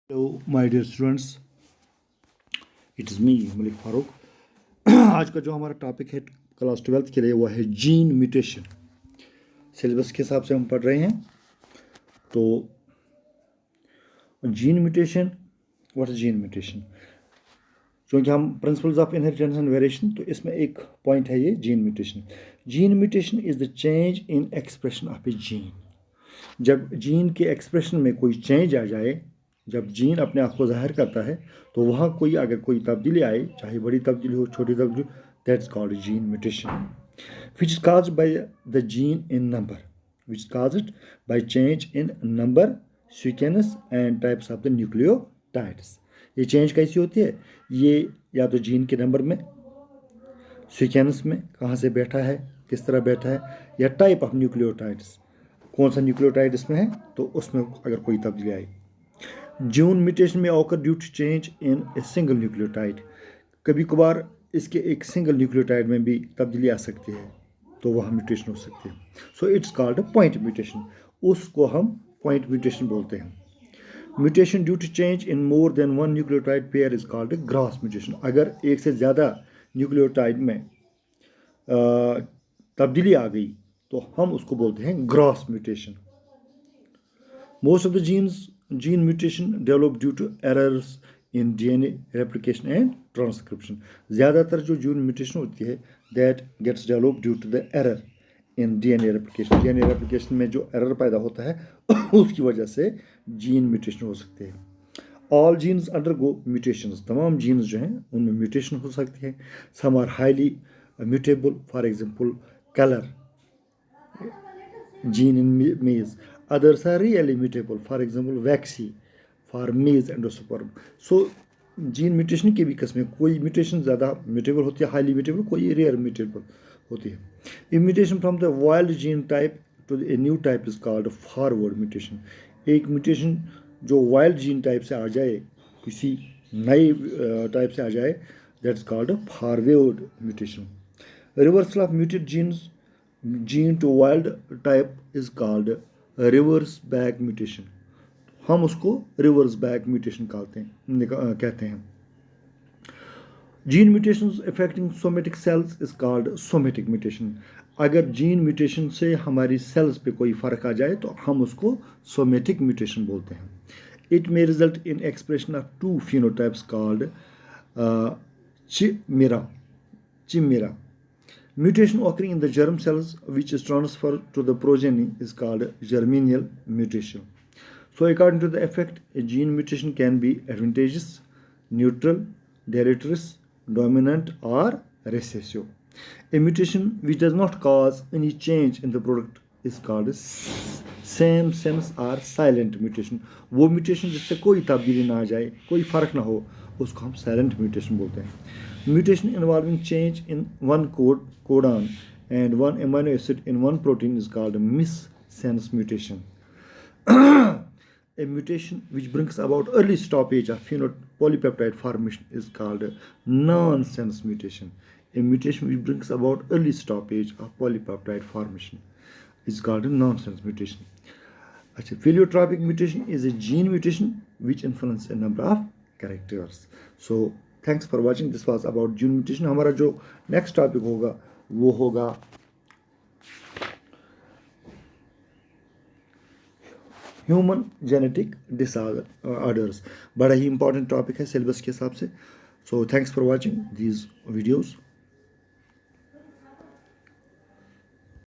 Hello my dear students, it is me Malik Farooq. आज का जो हमारा टॉपिक है क्लास 12th के लिए वो है जीन म्यूटेशन। सिलेबस के हिसाब से हम पढ़ रहे हैं। तो gene mutation, what is gene mutation? क्योंकि हम principles of inheritance and variation, तो इसमें एक पॉइंट है ये gene mutation. Gene mutation is the change in expression of A gene. जब जीन के एक्सप्रेशन में कोई चेंज आ जाए, जब जीन अपने आप को जाहिर करता है, तो वहाँ अगर कोई तब्दीली आए, चाहे बड़ी तब्दीली हो छोटी तब्दीली हो, that's called gene mutation, which is caused by the gene in number, which is caused by change in number, sequence and types of the nucleotides। ये चेंज कैसी होती है? ये या तो जीन के नंबर में, सीक्वेंस में कहाँ से बैठा है, किस तरह बैठा है, या टाइप ऑफ न्यूक्लियोटाइड्स, कौन सा न्यूक्लियोटाइड इसमें है, तो उसमें अगर कोई तब्दीली आई। जीन म्यूटेशन में occur due to change in a single nucleotide. कभी कभार इसके एक सिंगल न्यूक्लियोटाइड में भी तब्दीली आ सकती है, तो वह म्यूटेशन हो सकती है। So it's called point mutation, उसको हम पॉइंट म्यूटेशन बोलते हैं। Mutation due to change in more than one nucleotide pair is called gross mutation. अगर एक से ज़्यादा न्यूक्लियोटाइड में तब्दीली आ गई तो हम उसको बोलते हैं gross mutation. Most of the gene mutation develop due to errors in DNA replication and transcription. ज़्यादातर जो जीन म्यूटेशन होती है that gets develop due to the error in DNA replication. DNA replication में जो एरर पैदा होता है उसकी वजह से जीन म्यूटेशन हो सकते हैं। ऑल जीन्स अंडरगो म्यूटेशंस, तमाम जीन्स जो हैं उनमें म्यूटेशन हो सकती है। Some are highly mutable, for example colour gene in maize, others are really mutable, for example vaccine for maize endosperm। so gene mutation की भी किस्में, कोई म्यूटेशन ज़्यादा म्यूटेबल होती है, हाईली म्यूटेबल, कोई रेयर म्यूटेबल होती है। A mutation from the wild gene type to a new type is called forward mutation. एक म्यूटेशन जो वाइल्ड जीन टाइप से आ जाए, किसी नए टाइप से आ जाए, that's called forward mutation. Reversal of mutated genes gene to wild type is called reverse back mutation. हम उसको रिवर्स बैक म्यूटेशन कहते हैं। Gene mutation affecting somatic cells is called somatic mutation. अगर जीन म्यूटेशन से हमारी sales पे कोई फ़र्क आ जाए तो हम उसको सोमेटिक म्यूटेशन बोलते हैं। It may result in expression of two phenotypes called chimera. Mutation occurring in the germ cells which is transferred to the progeny is called germinal mutation. So according to the effect, a gene mutation can be advantageous, neutral, deleterious, dominant or recessive. A mutation which does not cause any change in the product is called same sense or silent mutation. वो mutation जिससे कोई तब्दीली ना आ जाए, कोई फ़र्क ना हो, उसको हम silent mutation बोलते हैं। Mutation involving change in one codon and one amino acid in one protein is called missense mutation. A mutation which brings about early stoppage of polypeptide formation is called nonsense mutation. A mutation which brings about early stoppage of polypeptide formation is called nonsense mutation. Pleiotropic mutation is a gene mutation which influences a number of characters. So thanks for watching, this was about gene mutation. हमारा जो next topic होगा वो होगा human genetic disorders. बड़ा ही important topic है syllabus के हिसाब से। So thanks for watching these videos.